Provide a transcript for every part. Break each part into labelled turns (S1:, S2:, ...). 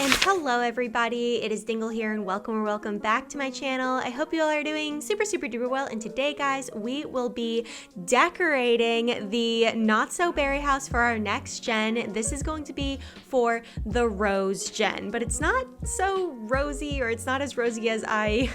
S1: And hello everybody, it is Dingle here and welcome back to my channel. I hope you all are doing super duper well, and today guys we will be decorating the not so berry house for our next gen. This is going to be for the rose gen, but it's not so rosy, or it's not as rosy as I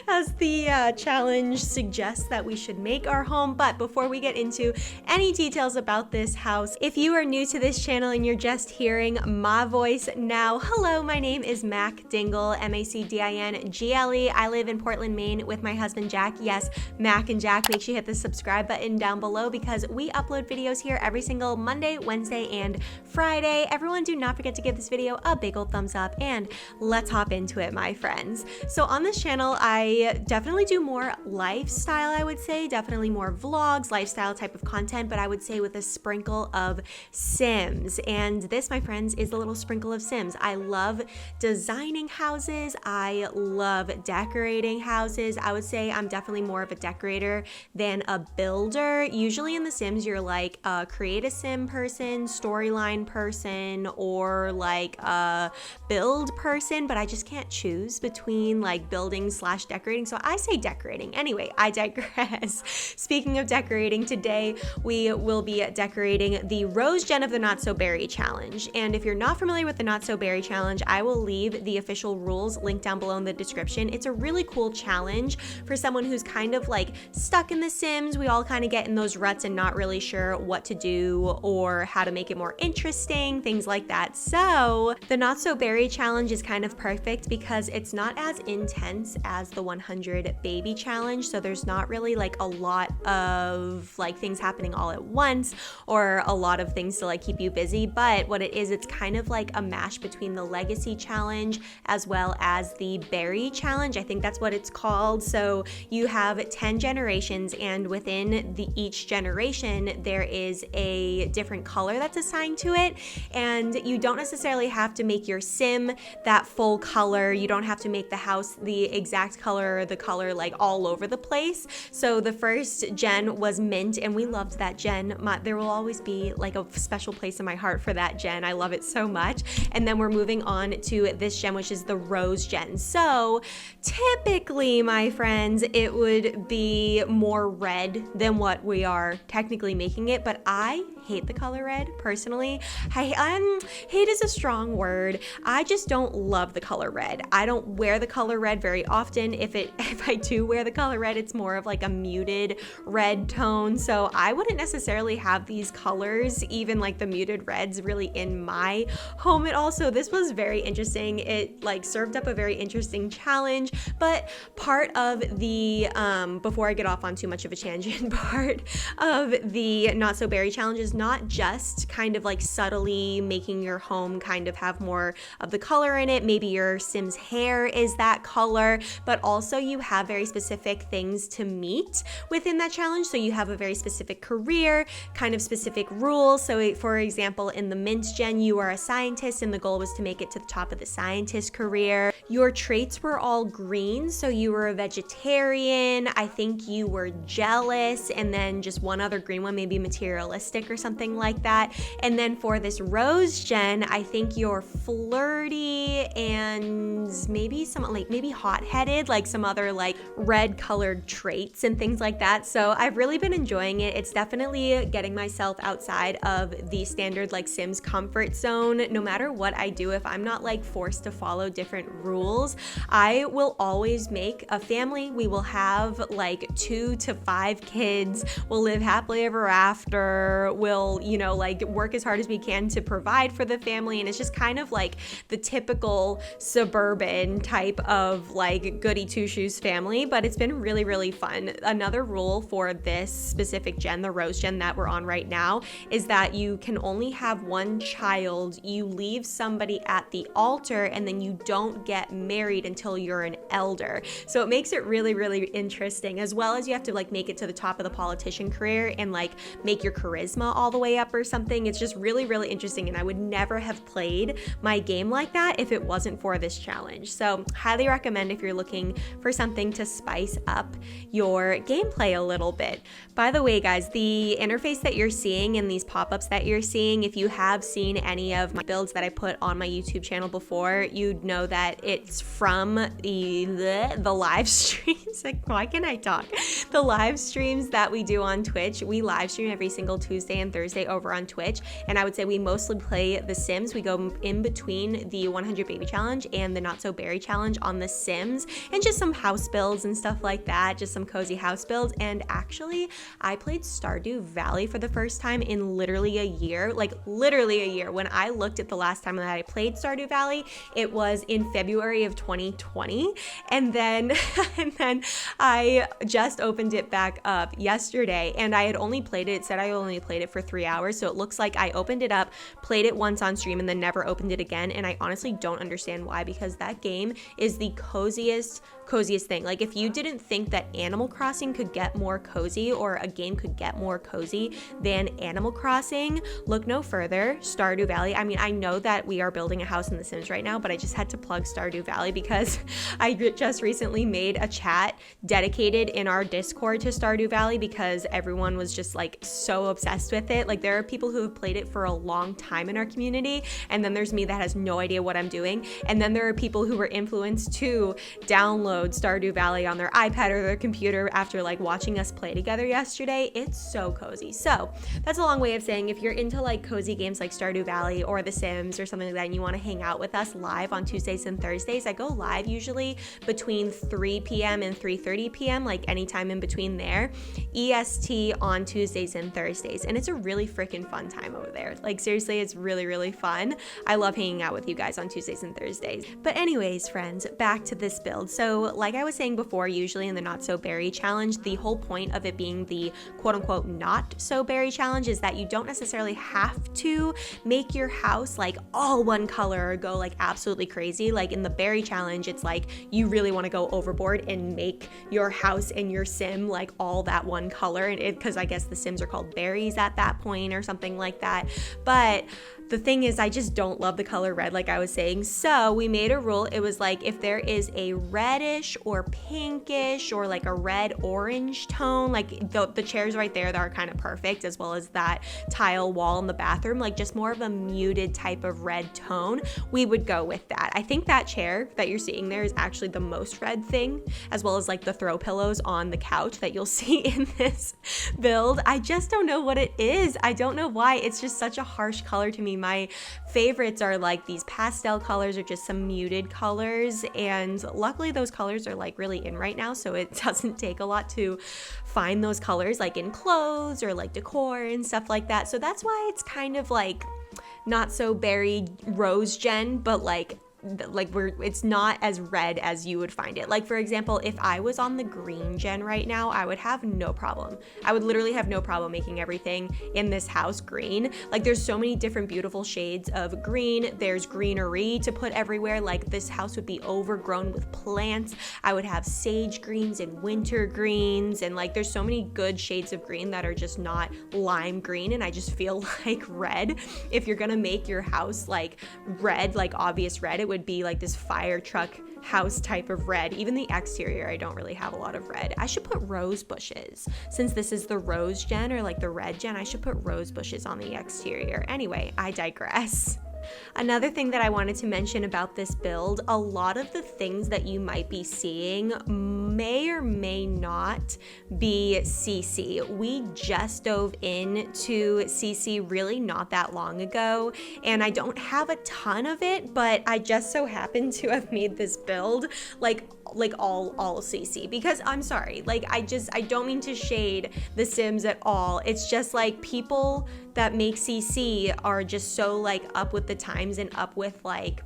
S1: as the challenge suggests that we should make our home. But before we get into any details about this house, if you are new to this channel and you're just hearing my voice now, hello, my name is Mac Dingle, Macdingle. I live in Portland, Maine with my husband Jack. Yes, Mac and Jack. Make sure you hit the subscribe button down below because we upload videos here every single Monday, Wednesday, and Friday. Everyone, do not forget to give this video a big old thumbs up, and let's hop into it, my friends. So on this channel, I definitely do more lifestyle, I would say, definitely more vlogs, lifestyle type of content, but I would say with a sprinkle of Sims. And this, my friends, is a little sprinkle of Sims. I love designing houses. I love decorating houses. I would say I'm definitely more of a decorator than a builder. Usually in The Sims, you're like a create a sim person, storyline person, or like a build person, but I just can't choose between like building / decorating. So I say decorating. Anyway, I digress. Speaking of decorating, today we will be decorating the Rose Gen of the Not So Berry Challenge. And if you're not familiar with the Not So Berry Challenge, I will leave the official rules linked down below in the description. It's a really cool challenge for someone who's kind of like stuck in The Sims. We all kind of get in those ruts and not really sure what to do or how to make it more interesting, things like that. So the Not So Berry Challenge is kind of perfect because it's not as intense as the 100 Baby Challenge. So there's not really like a lot of like things happening all at once or a lot of things to like keep you busy. But what it is, it's kind of like a mash between the Legacy Challenge as well as the Berry Challenge. I think that's what it's called. So you have 10 generations, and within each generation there is a different color that's assigned to it, and you don't necessarily have to make your sim that full color. You don't have to make the house the exact color or the color like all over the place. So the first gen was mint, and we loved that gen. There will always be like a special place in my heart for that gen. I love it so much. And then we're moving on to this gen, which is the Rose Gen. So typically, my friends, it would be more red than what we are technically making it, but I hate the color red personally. Hate is a strong word. I just don't love the color red. I don't wear the color red very often. If I do wear the color red, it's more of like a muted red tone. So I wouldn't necessarily have these colors, even like the muted reds, really in my home at all. So this was very interesting. It like served up a very interesting challenge, but part of the before I get off on too much of a tangent, part of the Not So Berry Challenge is not just kind of like subtly making your home kind of have more of the color in it. Maybe your Sim's hair is that color, but also you have very specific things to meet within that challenge. So you have a very specific career, kind of specific rules. So for example, in the Mint Gen, you are a scientist, and the goal was to make it to the top of the scientist career. Your traits were all green, so you were a vegetarian. I think you were jealous, and then just one other green one, maybe materialistic or something like that. And then for this Rose Gen, I think you're flirty and maybe maybe hot-headed, like some other like red colored traits and things like that. So I've really been enjoying it. It's definitely getting myself outside of the standard like Sims comfort zone. No matter what I do, if I'm not like forced to follow different rules, I will always make a family. We will have like 2 to 5 kids. We'll live happily ever after. We'll, you know, like work as hard as we can to provide for the family. And it's just kind of like the typical suburban type of like goody two shoes family, but it's been really fun. Another rule for this specific gen, the Rose Gen that we're on right now, is that you can only have one child. You leave somebody at the altar, and then you don't get married until you're an elder. So it makes it really interesting, as well as you have to like make it to the top of the politician career and like make your charisma all the way up or something. It's just really interesting, and I would never have played my game like that if it wasn't for this challenge. So highly recommend if you're looking for something to spice up your gameplay a little bit. By the way, guys, the interface that you're seeing and these pop-ups that you're seeing, if you have seen any of my builds that I put it on my YouTube channel before, you'd know that it's from the live streams. Like, why can't I talk? The live streams that we do on Twitch. We live stream every single Tuesday and Thursday over on Twitch, and I would say we mostly play The Sims. We go in between the 100 Baby Challenge and the Not So Berry Challenge on The Sims, and just some house builds and stuff like that, just some cozy house builds. And actually, I played Stardew Valley for the first time in literally a year, like literally a year. When I looked at the last time that I played Stardew Valley, it was in February of 2020, and then I just opened it back up yesterday, and I had only played it said I only played it for 3 hours, so it looks like I opened it up, played it once on stream, and then never opened it again. And I honestly don't understand why, because that game is the coziest thing. Like, if you didn't think that Animal Crossing could get more cozy, or a game could get more cozy than Animal Crossing, look no further. Stardew Valley. I mean, I know that we are building a house in The Sims right now, but I just had to plug Stardew Valley because I just recently made a chat dedicated in our Discord to Stardew Valley because everyone was just like so obsessed with it. Like, there are people who have played it for a long time in our community, and then there's me that has no idea what I'm doing, and then there are people who were influenced to download Stardew Valley on their iPad or their computer after like watching us play together yesterday. It's so cozy. So that's a long way of saying, if you're into like cozy games like Stardew Valley or The Sims or something like that, and you want to hang out with us live on Tuesdays and Thursdays, I go live usually between 3 p.m. and 3:30 p.m., like anytime in between there, EST on Tuesdays and Thursdays. And it's a really freaking fun time over there. Like, seriously, it's really, really fun. I love hanging out with you guys on Tuesdays and Thursdays. But anyways, friends, back to this build. So like I was saying before, usually in the Not So Berry Challenge, the whole point of it being the quote unquote Not So Berry Challenge is that you don't necessarily have to make your house like all one color or go like absolutely crazy. Like in the Berry Challenge, it's like you really want to go overboard and make your house and your sim like all that one color, and because I guess the Sims are called berries at that point or something like that. But the thing is, I just don't love the color red, like I was saying. So we made a rule. It was like, if there is a reddish or pinkish or like a red orange tone, like the chairs right there that are kind of perfect, as well as that tile wall in the bathroom, like just more of a muted type of red tone, we would go with that. I think that chair that you're seeing there is actually the most red thing, as well as like the throw pillows on the couch that you'll see in this build. I just don't know what it is. I don't know why. It's just such a harsh color to me. My favorites are like these pastel colors or just some muted colors, and luckily those colors are like really in right now, so it doesn't take a lot to find those colors like in clothes or like decor and stuff like that. So that's why it's kind of like Not So Berry Rose Gen, but like it's not as red as you would find it. Like, for example, if I was on the green gen right now, I would have no problem. I would literally have no problem making everything in this house green. Like, there's so many different beautiful shades of green. There's greenery to put everywhere. Like, this house would be overgrown with plants. I would have sage greens and winter greens, and like there's so many good shades of green that are just not lime green. And I just feel like red, if you're gonna make your house like red, like obvious red, it would be like this fire truck house type of red. Even the exterior, I don't really have a lot of red. I should put rose bushes. Since this is the rose gen or like the red gen, I should put rose bushes on the exterior. Anyway, I digress. Another thing that I wanted to mention about this build, a lot of the things that you might be seeing may or may not be CC. We just dove into CC really not that long ago, and I don't have a ton of it, but I just so happen to have made this build like all CC, because I'm sorry, like I don't mean to shade The Sims at all. It's just like people that make CC are just so like up with the times and up with like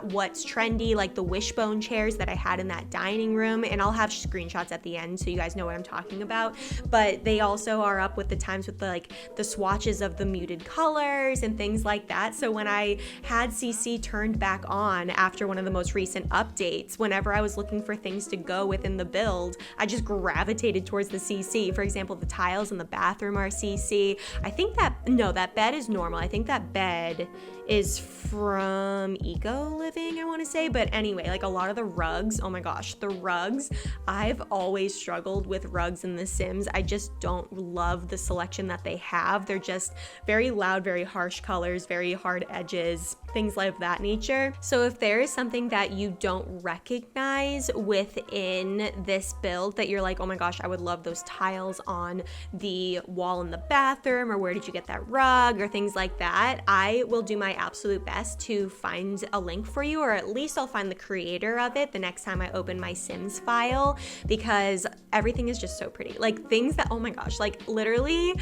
S1: what's trendy, like the wishbone chairs that I had in that dining room, and I'll have screenshots at the end so you guys know what I'm talking about. But they also are up with the times with the swatches of the muted colors and things like that. So when I had CC turned back on after one of the most recent updates, whenever I was looking for things to go within the build, I just gravitated towards the CC. For example, the tiles in the bathroom are CC. I think that bed is normal. I think that bed is from Eco solo living, I want to say. But anyway, like a lot of the rugs, oh my gosh, the rugs, I've always struggled with rugs in The Sims. I just don't love the selection that they have. They're just very loud, very harsh colors, very hard edges, things like that nature. So if there is something that you don't recognize within this build that you're like, oh my gosh, I would love those tiles on the wall in the bathroom, or where did you get that rug, or things like that, I will do my absolute best to find a link for you, or at least I'll find the creator of it the next time I open my Sims file, because everything is just so pretty. Like things that, oh my gosh, like literally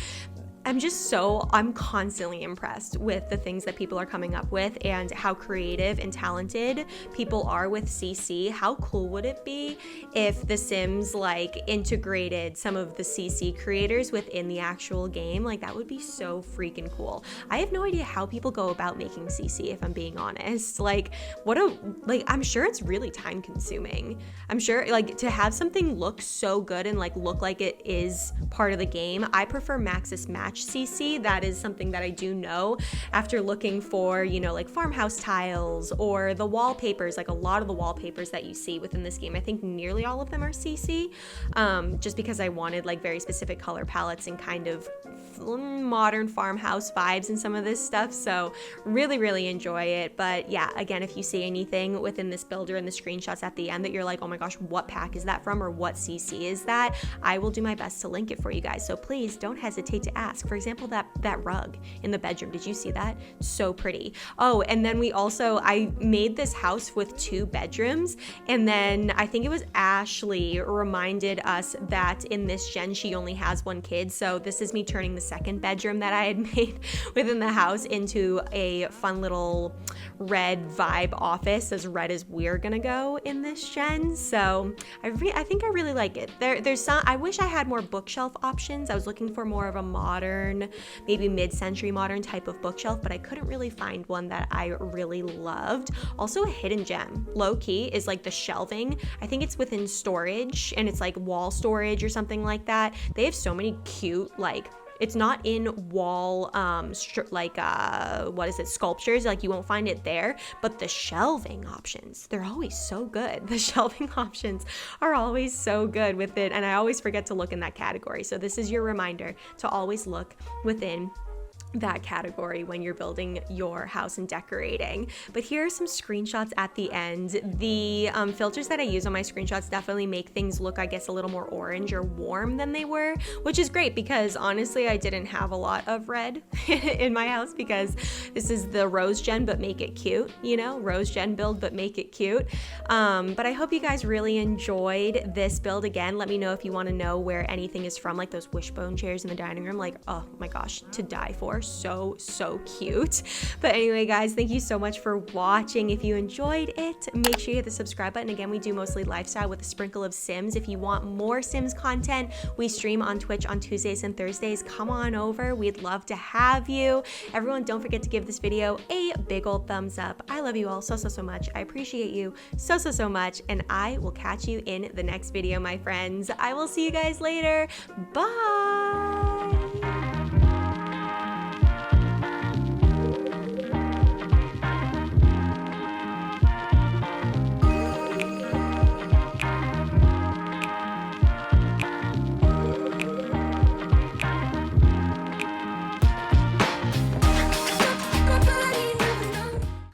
S1: I'm constantly impressed with the things that people are coming up with and how creative and talented people are with CC. How cool would it be if The Sims like integrated some of the CC creators within the actual game? Like that would be so freaking cool. I have no idea how people go about making CC, if I'm being honest. Like I'm sure it's really time consuming. I'm sure like to have something look so good and like look like it is part of the game. I prefer Maxis Match CC. That is something that I do know after looking for, you know, like farmhouse tiles or the wallpapers. Like a lot of the wallpapers that you see within this game, I think nearly all of them are CC, just because I wanted like very specific color palettes and kind of modern farmhouse vibes and some of this stuff. So really enjoy it. But yeah, again, if you see anything within this builder and the screenshots at the end that you're like, oh my gosh, what pack is that from, or what CC is that, I will do my best to link it for you guys. So please don't hesitate to ask. For example, that rug in the bedroom, did you see that? So pretty. Oh, and then I made this house with 2 bedrooms, and then I think it was Ashley reminded us that in this gen she only has 1 kid. So this is me turning the 2nd bedroom that I had made within the house into a fun little red vibe office, as red as we're gonna go in this gen. So I think I really like it. There's some, I wish I had more bookshelf options. I was looking for more of a modern, maybe mid-century modern type of bookshelf, but I couldn't really find one that I really loved. Also, a hidden gem, low key, is like the shelving. I think it's within storage, and it's like wall storage or something like that. They have so many cute, like, it's not in wall, sculptures, like you won't find it there, but the shelving options, they're always so good. The shelving options are always so good with it, and I always forget to look in that category. So this is your reminder to always look within that category when you're building your house and decorating. But here are some screenshots at the end. The filters that I use on my screenshots definitely make things look, I guess, a little more orange or warm than they were, which is great because honestly I didn't have a lot of red in my house, because this is the rose gen but make it cute, you know, rose gen build but make it cute. But I hope you guys really enjoyed this build. Again, let me know if you want to know where anything is from, like those wishbone chairs in the dining room, like, oh my gosh, to die for. So cute. But anyway, guys, thank you so much for watching. If you enjoyed it, make sure you hit the subscribe button. Again, we do mostly lifestyle with a sprinkle of Sims. If you want more Sims content, we stream on Twitch on Tuesdays and Thursdays. Come on over. We'd love to have you. Everyone, don't forget to give this video a big old thumbs up. I love you all so much. I appreciate you so much, and I will catch you in the next video, my friends. I will see you guys later. Bye.